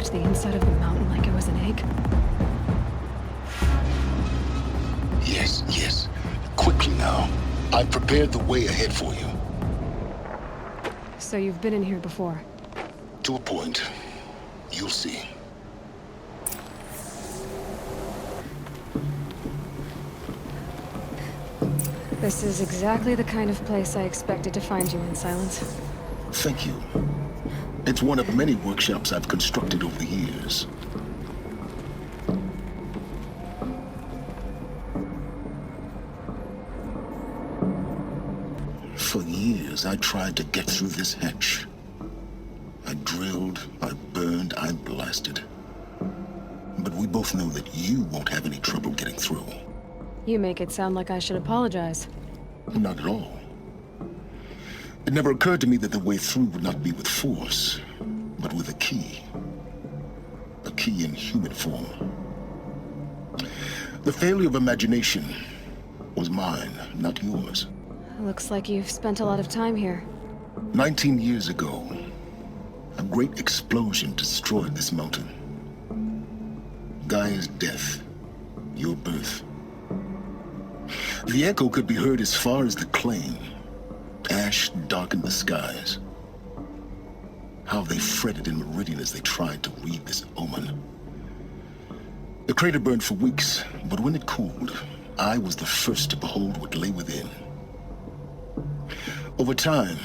search the inside of the mountain like it was an egg? Yes, yes. Quickly now. I've prepared the way ahead for you. So you've been in here before? To a point. You'll see. This is exactly the kind of place I expected to find you in, Silence. Thank you. It's one of many workshops I've constructed over the years. For years, I tried to get through this hatch. I drilled, I burned, I blasted. But we both know that you won't have any trouble getting through. You make it sound like I should apologize. Not at all. It never occurred to me that the way through would not be with force, but with a key. A key in human form. The failure of imagination was mine, not yours. Looks like you've spent a lot of time here. 19 years ago, a great explosion destroyed this mountain. Gaia's death, your birth. The echo could be heard as far as the claim. Ash darkened the skies. How they fretted in Meridian as they tried to read this omen. The crater burned for weeks, but when it cooled, I was the first to behold what lay within. Over time,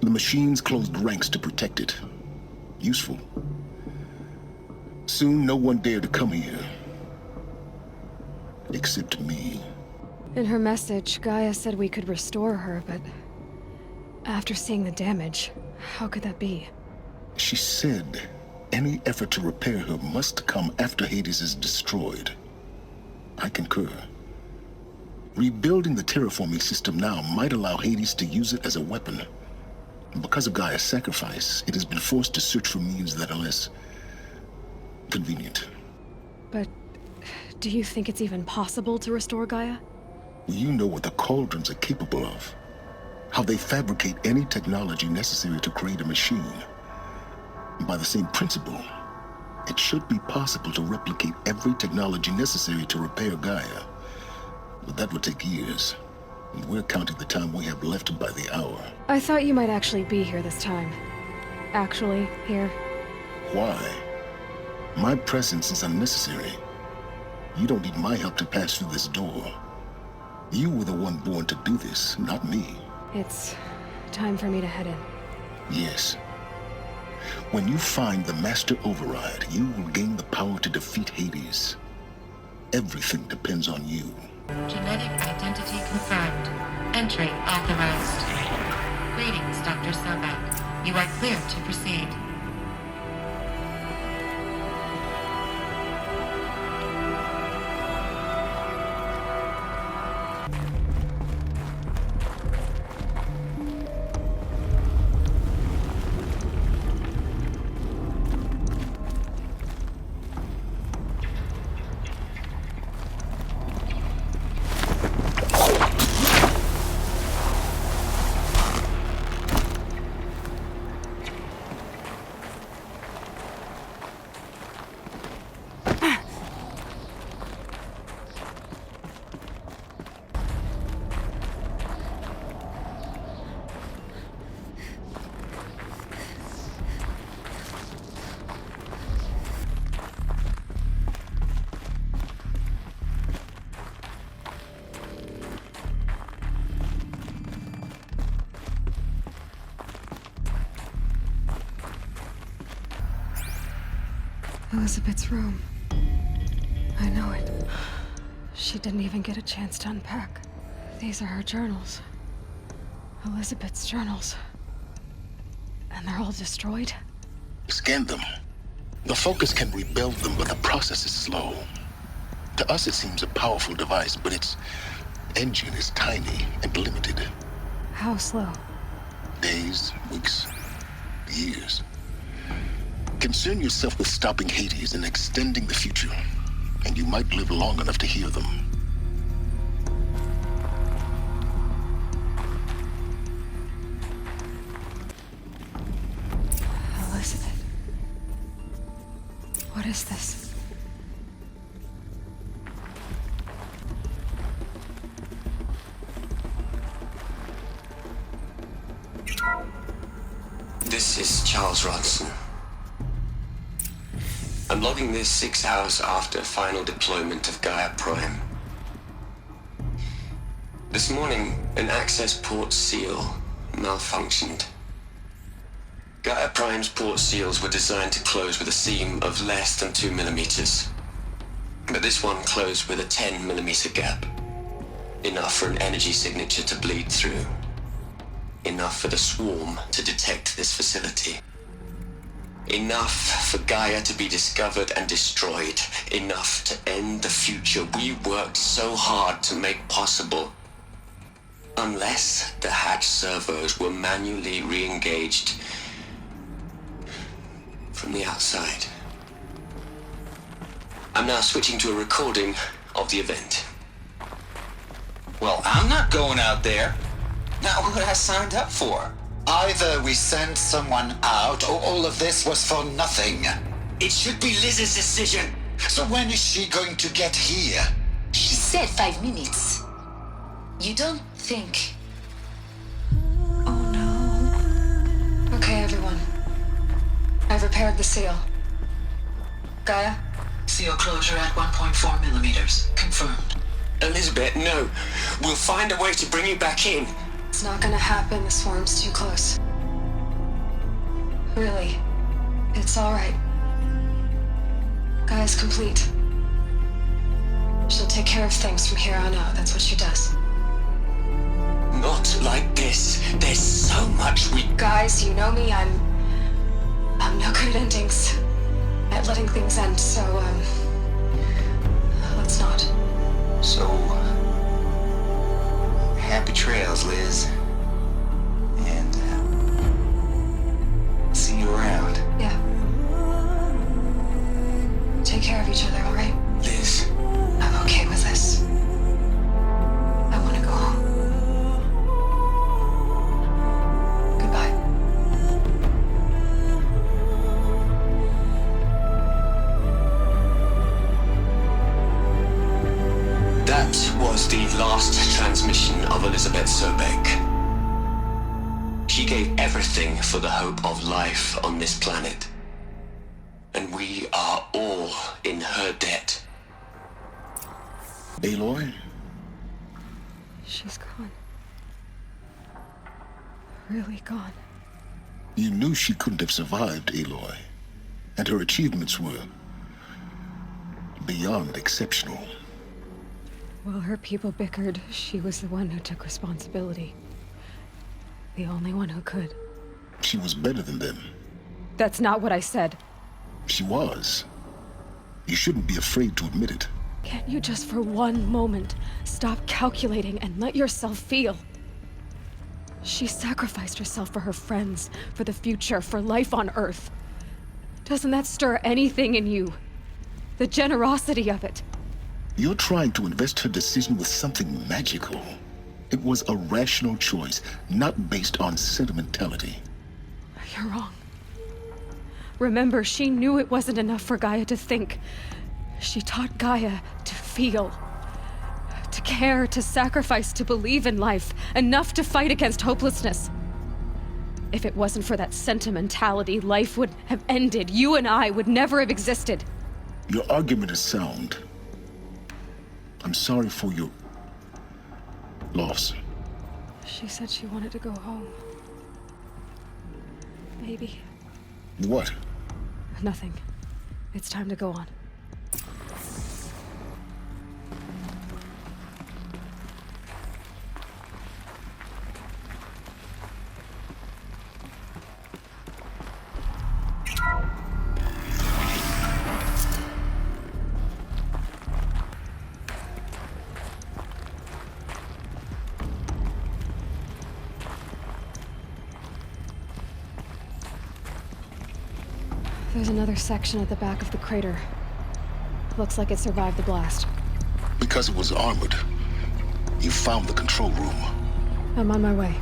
the machines closed ranks to protect it. Useful. Soon, no one dared to come here. Except me. In her message, Gaia said we could restore her, but after seeing the damage, how could that be? She said any effort to repair her must come after Hades is destroyed. I concur. Rebuilding the terraforming system now might allow Hades to use it as a weapon. Because of Gaia's sacrifice, it has been forced to search for means that are less convenient. But do you think it's even possible to restore Gaia? You know what the Cauldrons are capable of. How they fabricate any technology necessary to create a machine. By the same principle, it should be possible to replicate every technology necessary to repair Gaia. But that would take years. And we're counting the time we have left by the hour. I thought you might actually be here this time. Actually, here. Why? My presence is unnecessary. You don't need my help to pass through this door. You were the one born to do this, not me. It's time for me to head in. Yes. When you find the Master Override, you will gain the power to defeat Hades. Everything depends on you. Genetic identity confirmed. Entry authorized. Greetings, Dr. Sobek. You are clear to proceed. Elizabeth's room. I know it. She didn't even get a chance to unpack. These are her journals. Elizabeth's journals. And they're all destroyed? Scan them. The Focus can rebuild them, but the process is slow. To us it seems a powerful device, but its engine is tiny and limited. How slow? Days, weeks, years. Concern yourself with stopping Hades and extending the future, and you might live long enough to hear them. Elizabeth. is this? This is Charles Ronson. I'm logging this 6 hours after final deployment of Gaia Prime. This morning, an access port seal malfunctioned. Gaia Prime's port seals were designed to close with a seam of less than 2 millimeters. But this one closed with a 10 millimeter gap. Enough for an energy signature to bleed through. Enough for the swarm to detect this facility. Enough for Gaia to be discovered and destroyed. Enough to end the future we worked so hard to make possible. Unless the hatch servos were manually re-engaged from the outside. I'm now switching to a recording of the event. Well, I'm not going out there. Not what I signed up for. Either we send someone out, or all of this was for nothing. It should be Liz's decision. So when is she going to get here? She said 5 minutes. You don't think... Oh no. Okay, everyone. I've repaired the seal. Gaia? Seal closure at 1.4 millimeters. Confirmed. Elizabeth, no. We'll find a way to bring you back in. It's not gonna happen. The swarm's too close. Really. It's alright. Gaia's complete. She'll take care of things from here on out. That's what she does. Not like this. There's so much we... Guys, you know me. I'm no good at endings. At letting things end, so, let's not. So, happy trails, Liz. And, see you around. Yeah. Take care of each other, alright? Liz, I'm okay with this. I want to go home. Goodbye. that was the last transmission of Elizabeth Sobek. She gave everything for the hope of life on this planet. And we are all in her debt. Aloy? She's gone. Really gone. You knew she couldn't have survived, Aloy. And her achievements were beyond exceptional. While her people bickered, she was the one who took responsibility. The only one who could. She was better than them. That's not what I said. She was. You shouldn't be afraid to admit it. Can't you just for one moment stop calculating and let yourself feel? She sacrificed herself for her friends, for the future, for life on Earth. Doesn't that stir anything in you? The generosity of it. You're trying to invest her decision with something magical. It was a rational choice, not based on sentimentality. You're wrong. Remember, she knew it wasn't enough for Gaia to think. She taught Gaia to feel. To care, to sacrifice, to believe in life. Enough to fight against hopelessness. If it wasn't for that sentimentality, life would have ended. You and I would never have existed. Your argument is sound. I'm sorry for your loss. She said she wanted to go home. Maybe. What? Nothing. It's time to go on. There's another section at the back of the crater. Looks like it survived the blast. Because it was armored. You found the control room. I'm on my way.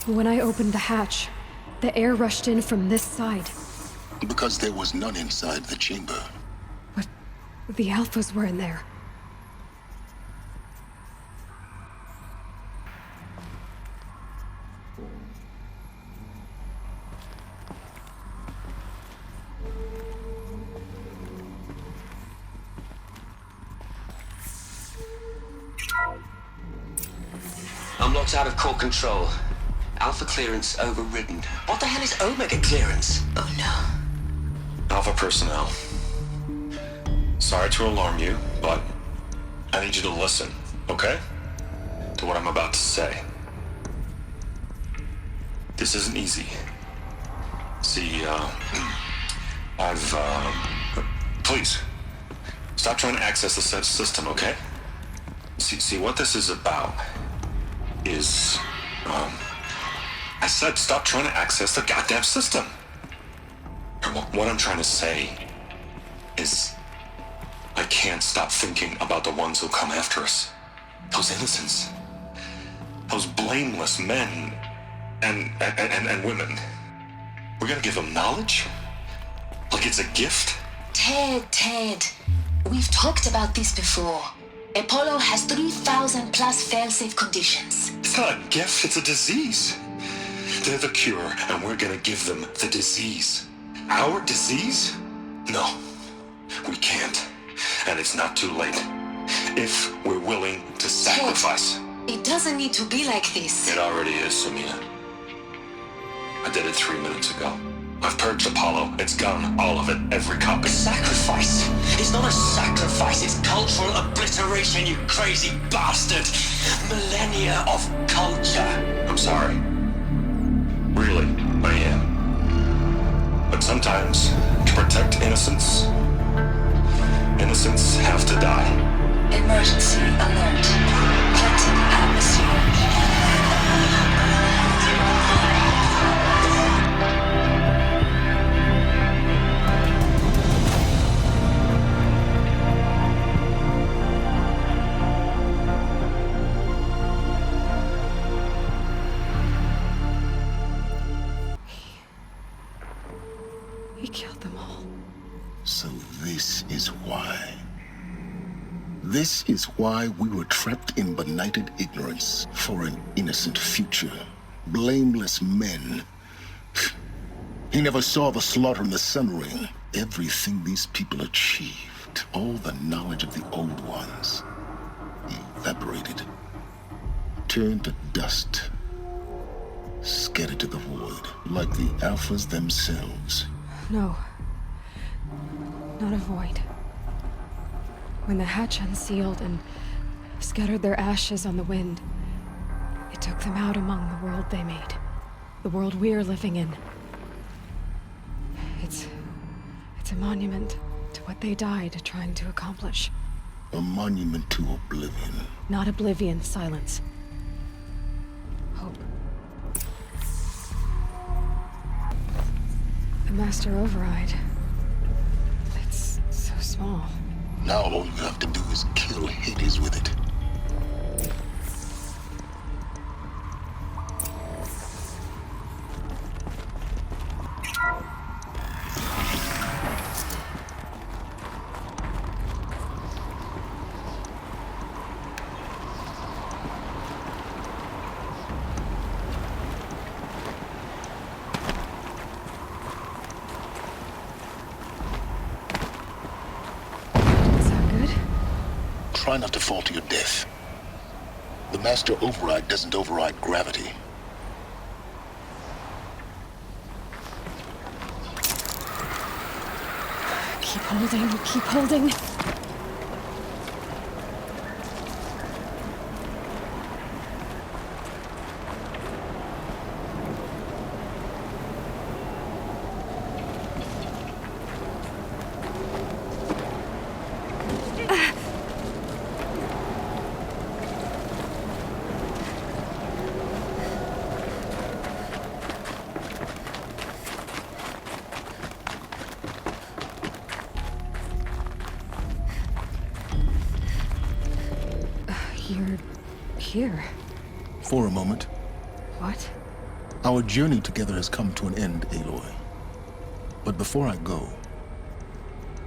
When I opened the hatch, the air rushed in from this side. Because there was none inside the chamber. But the Alphas were in there. I'm locked out of core control. Alpha clearance overridden. What the hell is Omega clearance? Oh no. Alpha personnel. Sorry to alarm you, but I need you to listen, okay? To what I'm about to say. This isn't easy. See, please, stop trying to access the system, okay? See, what this is about is, I said stop trying to access the goddamn system. And what I'm trying to say is I can't stop thinking about the ones who'll come after us. Those innocents. Those blameless men and women. We're gonna give them knowledge? Like it's a gift? Ted. We've talked about this before. Apollo has 3,000 plus fail-safe conditions. It's not a gift, it's a disease. They're the cure, and we're gonna give them the disease. Our disease? No, we can't. And it's not too late. If we're willing to sacrifice. Ted, it doesn't need to be like this. It already is, Samina. I did it 3 minutes ago. I've purged Apollo. It's gone. All of it. Every copy. Sacrifice? It's not a sacrifice, it's cultural obliteration, you crazy bastard! Millennia of culture! I'm sorry. Really, I am. But sometimes, to protect innocence, innocents have to die. Emergency alert. Cutting atmosphere. He killed them all. So this is why. This is why we were trapped in benighted ignorance for an innocent future. Blameless men. He never saw the slaughter in the Sun Ring. Everything these people achieved, all the knowledge of the old ones, evaporated, turned to dust, scattered to the void, like the Alphas themselves. No. Not a void. When the hatch unsealed and scattered their ashes on the wind, it took them out among the world they made. The world we're living in. It's a monument to what they died trying to accomplish. A monument to oblivion. Not oblivion, silence. Hope. The Master Override. It's so small. Now all you have to do is kill Hades with it. Try not to fall to your death. The Master Override doesn't override gravity. Keep holding, keep holding. You're here. For a moment. What? Our journey together has come to an end, Aloy. But before I go,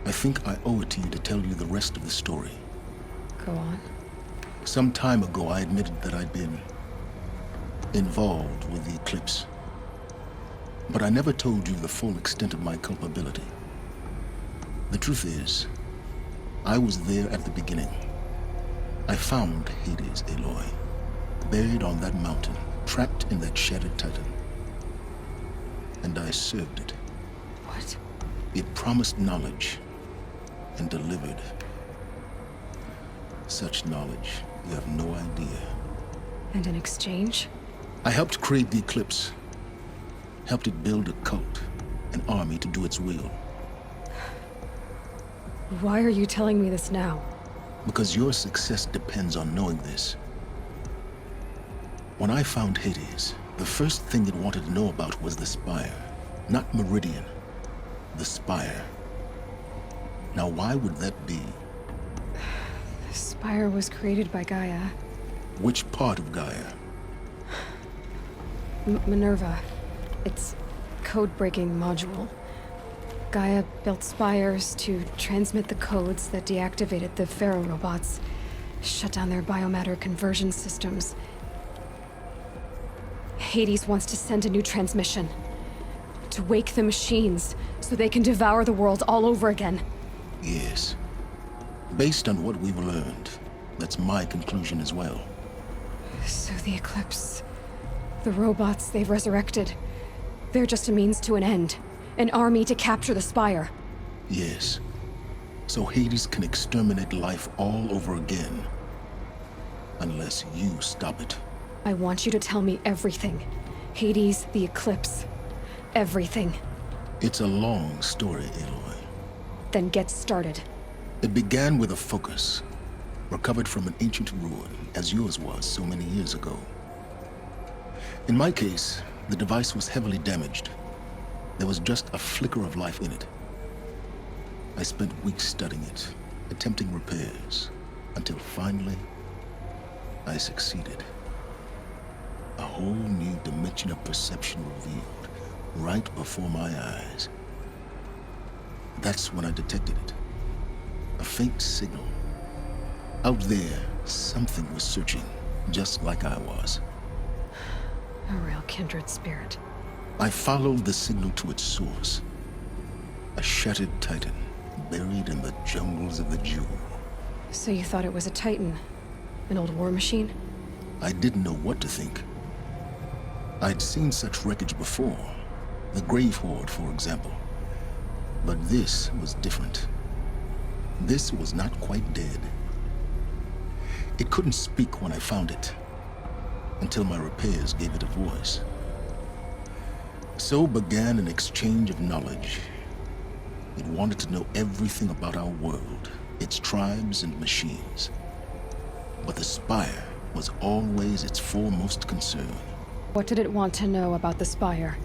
I think I owe it to you to tell you the rest of the story. Go on. Some time ago, I admitted that I'd been involved with the eclipse. But I never told you the full extent of my culpability. The truth is, I was there at the beginning. I found Hades, Aloy, buried on that mountain, trapped in that shattered titan. And I served it. What? It promised knowledge and delivered. Such knowledge, you have no idea. And in exchange? I helped create the eclipse. Helped it build a cult, an army to do its will. Why are you telling me this now? Because your success depends on knowing this. When I found Hades, the first thing it wanted to know about was the Spire. Not Meridian. The Spire. Now why would that be? The Spire was created by Gaia. Which part of Gaia? Minerva. It's code-breaking module. Gaia built spires to transmit the codes that deactivated the Pharaoh robots, shut down their biomatter conversion systems. Hades wants to send a new transmission. To wake the machines, so they can devour the world all over again. Yes. Based on what we've learned, that's my conclusion as well. So the Eclipse... the robots they've resurrected... they're just a means to an end. An army to capture the Spire. Yes. So Hades can exterminate life all over again. Unless you stop it. I want you to tell me everything. Hades, the Eclipse. Everything. It's a long story, Aloy. Then get started. It began with a focus, recovered from an ancient ruin, as yours was so many years ago. In my case, the device was heavily damaged. There was just a flicker of life in it. I spent weeks studying it, attempting repairs, until finally, I succeeded. A whole new dimension of perception revealed, right before my eyes. That's when I detected it. A faint signal. Out there, something was searching, just like I was. A real kindred spirit. I followed the signal to its source. A shattered titan, buried in the jungles of the Jewel. So you thought it was a Titan? An old war machine? I didn't know what to think. I'd seen such wreckage before. The Grave Horde, for example. But this was different. This was not quite dead. It couldn't speak when I found it, until my repairs gave it a voice. So began an exchange of knowledge. It wanted to know everything about our world, its tribes and machines. But the Spire was always its foremost concern. What did it want to know about the Spire?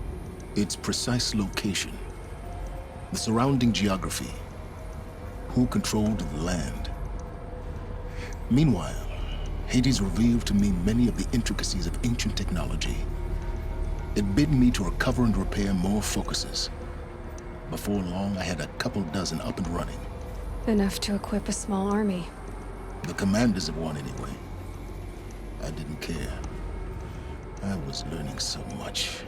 Its precise location, the surrounding geography, who controlled the land. Meanwhile, Hades revealed to me many of the intricacies of ancient technology. It bid me to recover and repair more focuses. Before long, I had a couple dozen up and running. Enough to equip a small army. The commanders of one, anyway. I didn't care. I was learning so much.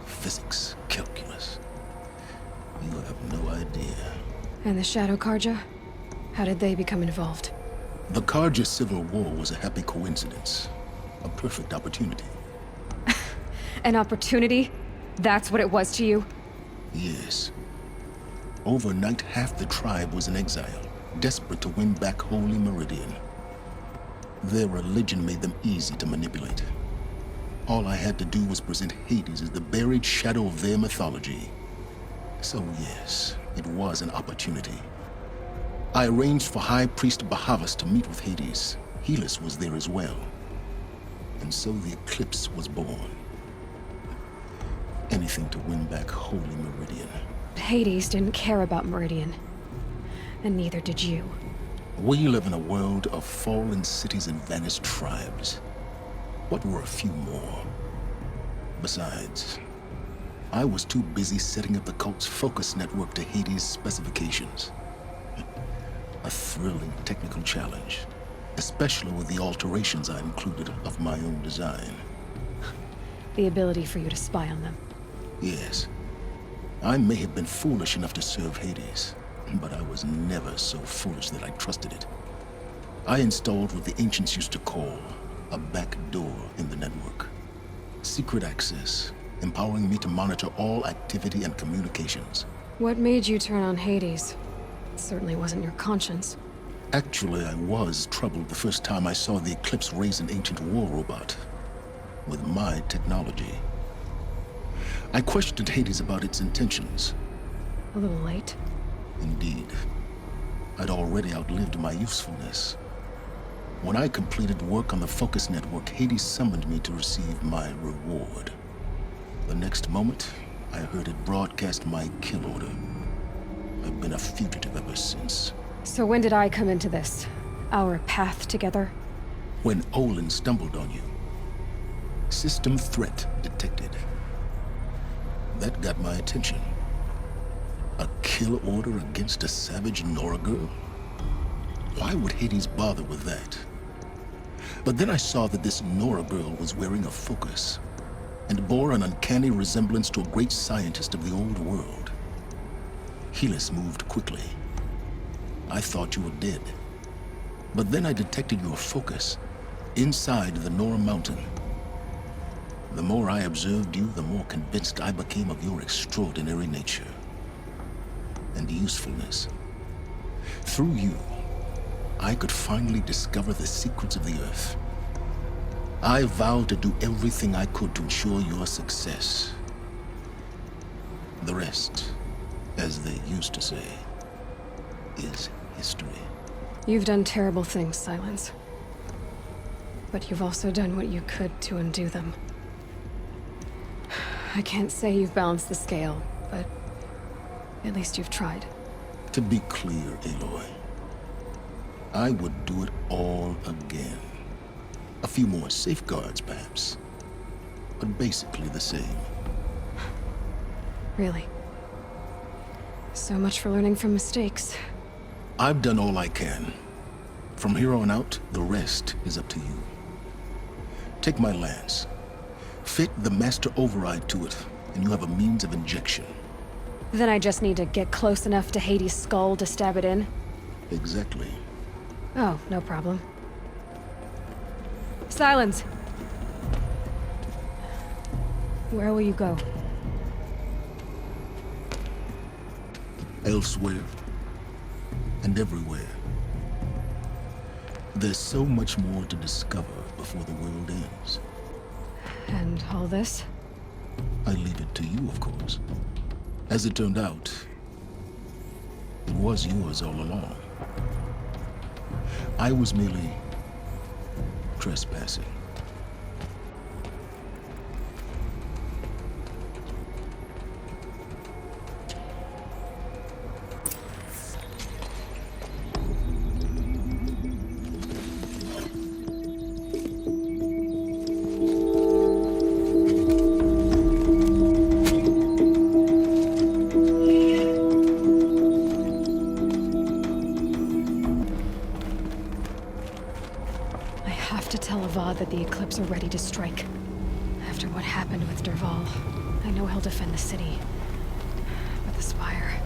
Physics, calculus. You have no idea. And the Shadow Karja? How did they become involved? The Karja Civil War was a happy coincidence. A perfect opportunity. An opportunity? That's what it was to you? Yes. Overnight, half the tribe was in exile, desperate to win back Holy Meridian. Their religion made them easy to manipulate. All I had to do was present Hades as the buried shadow of their mythology. So yes, it was an opportunity. I arranged for High Priest Bahavas to meet with Hades. Helis was there as well. And so the Eclipse was born. Anything to win back Holy Meridian. Hades didn't care about Meridian. And neither did you. We live in a world of fallen cities and vanished tribes. What were a few more? Besides, I was too busy setting up the cult's focus network to Hades' specifications. A thrilling technical challenge, especially with the alterations I included of my own design. The ability for you to spy on them. Yes. I may have been foolish enough to serve Hades, but I was never so foolish that I trusted it. I installed what the ancients used to call a back door in the network. Secret access, empowering me to monitor all activity and communications. What made you turn on Hades? It certainly wasn't your conscience. Actually, I was troubled the first time I saw the Eclipse raise an ancient war robot with my technology. I questioned Hades about its intentions. A little late. Indeed. I'd already outlived my usefulness. When I completed work on the Focus Network, Hades summoned me to receive my reward. The next moment, I heard it broadcast my kill order. I've been a fugitive ever since. So when did I come into this? Our path together? When Olin stumbled on you. System threat detected. That got my attention. A kill order against a savage Nora girl? Why would Hades bother with that? But then I saw that this Nora girl was wearing a focus, and bore an uncanny resemblance to a great scientist of the old world. Helis moved quickly. I thought you were dead. But then I detected your focus inside the Nora mountain. The more I observed you, the more convinced I became of your extraordinary nature and usefulness. Through you, I could finally discover the secrets of the Earth. I vowed to do everything I could to ensure your success. The rest, as they used to say, is history. You've done terrible things, Silence. But you've also done what you could to undo them. I can't say you've balanced the scale, but at least you've tried. To be clear, Aloy, I would do it all again. A few more safeguards, perhaps, but basically the same. Really? So much for learning from mistakes. I've done all I can. From here on out, the rest is up to you. Take my lance. Fit the master override to it, and you have a means of injection. Then I just need to get close enough to Hades' skull to stab it in? Exactly. Oh, no problem. Silence! Where will you go? Elsewhere. And everywhere. There's so much more to discover before the world ends. And all this? I leave it to you, of course. As it turned out, it was yours all along. I was merely trespassing. That the Eclipse are ready to strike. After what happened with Dervahl, I know he'll defend the city. But the Spire...